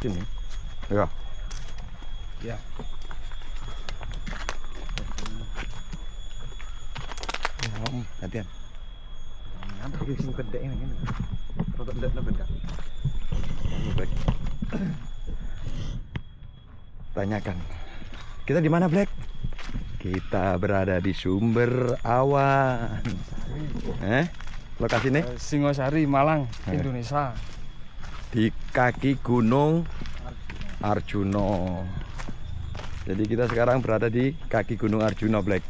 Sini. Ya. Ya. Hati-hati. Apa sing gede ini? Rotok ndak nebet kan? Black. Tanyakan. Kita di mana, Black? Kita berada di Sumber Awan. Lokasinya? Singosari, Malang, Indonesia. Di kaki Gunung Arjuna. Jadi kita sekarang berada di kaki Gunung Arjuna, Black.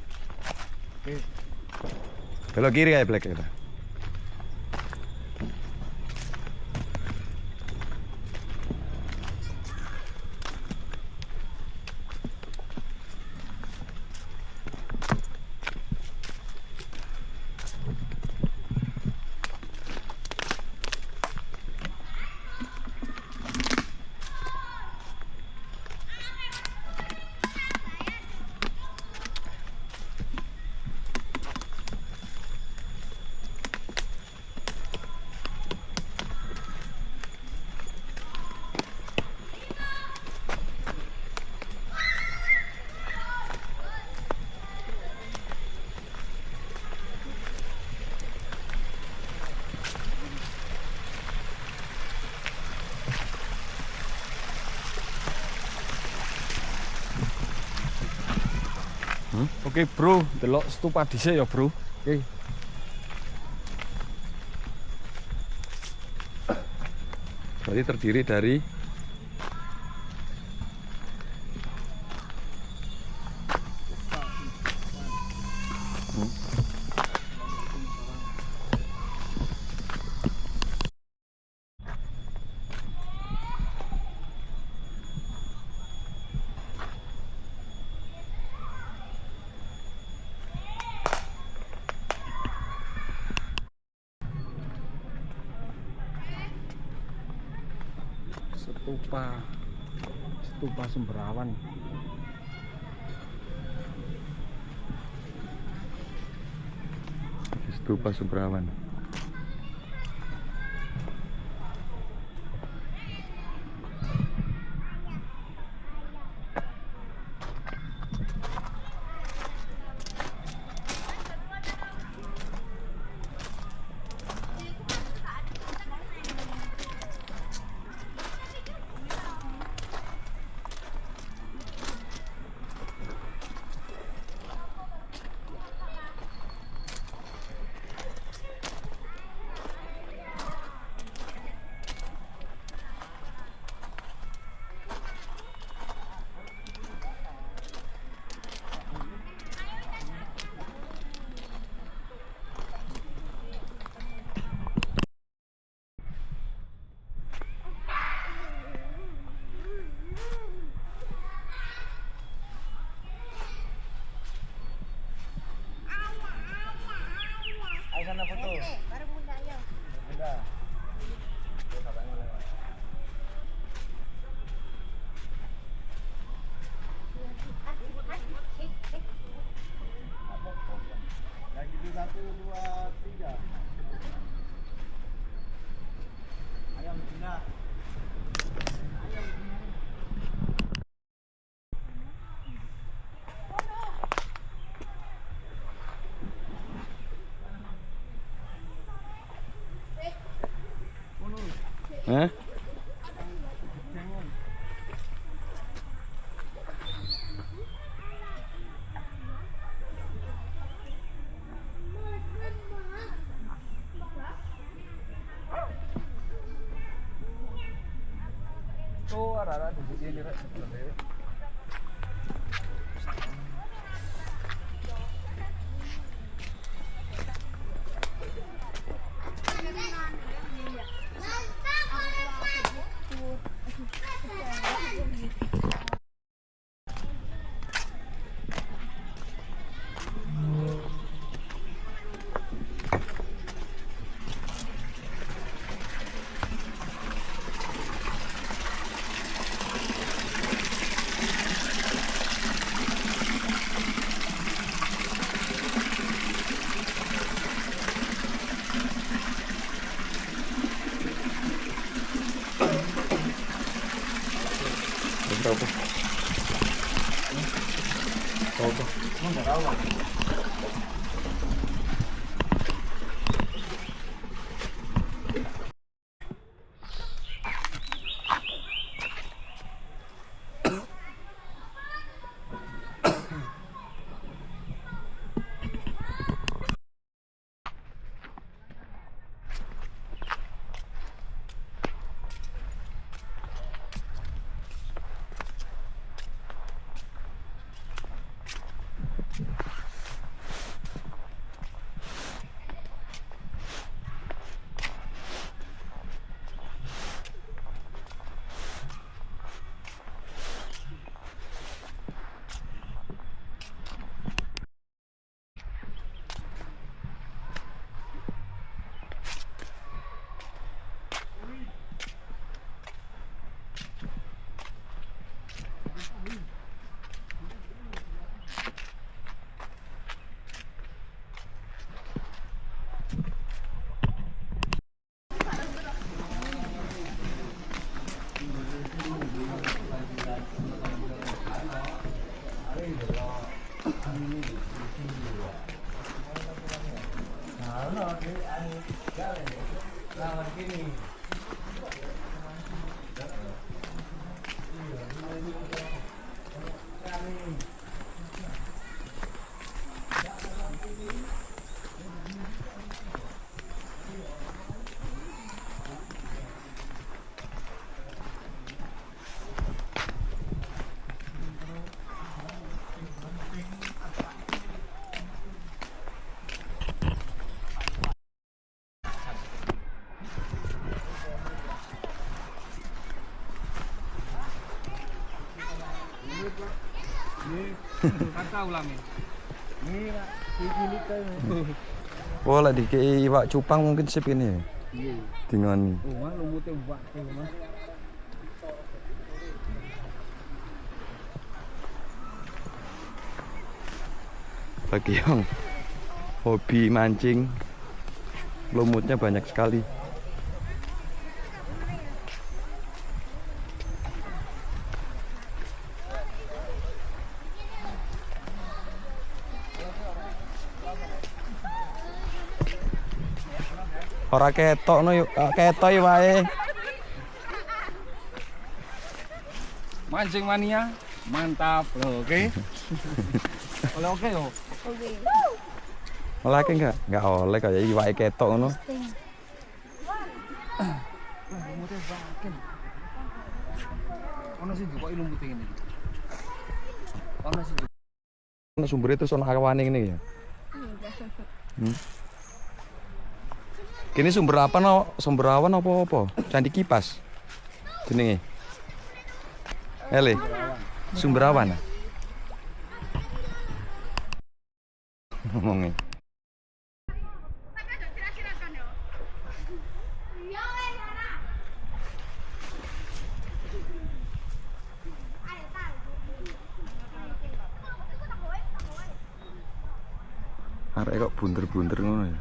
Oke. Belok kiri ya, Black kita. Oke, Bro, delok stupa dhisik ya, Bro. Oke. Berarti terdiri dari stupa Sumber Awan. Stupa Sumber Awan. Ayo sana foto. Baru muda ayo. Udah. Lagi di 1, 2, 3. Ayam Cina. Hah? Tuh, ada di sini, Rek. Berapa? Berapa? Enggak tahu lah. Wah, lah dikei iwak cupang mungkin sip ini ya. Iya. Dengan Rumah lumutnya buat rumah. bagi yang hobi mancing, lumutnya banyak sekali. Ora ketok no yuk, ketok wae. Mancing mania, mantap loh, oke? Oleh oke loh. Oke. Oleh enggak oleh kayak iwake ketok ngono. Lumutnya baken. Ono sih kok lumutnya ini. Ono sih. Ono sumber itu sono awane ngene ya. Kini sumber apa no? Sumber awan apa? Candi kipas. Jenenge. Ele. Sumber awan. Ngomongnya. Arek kok bunter-bunter ngono ya.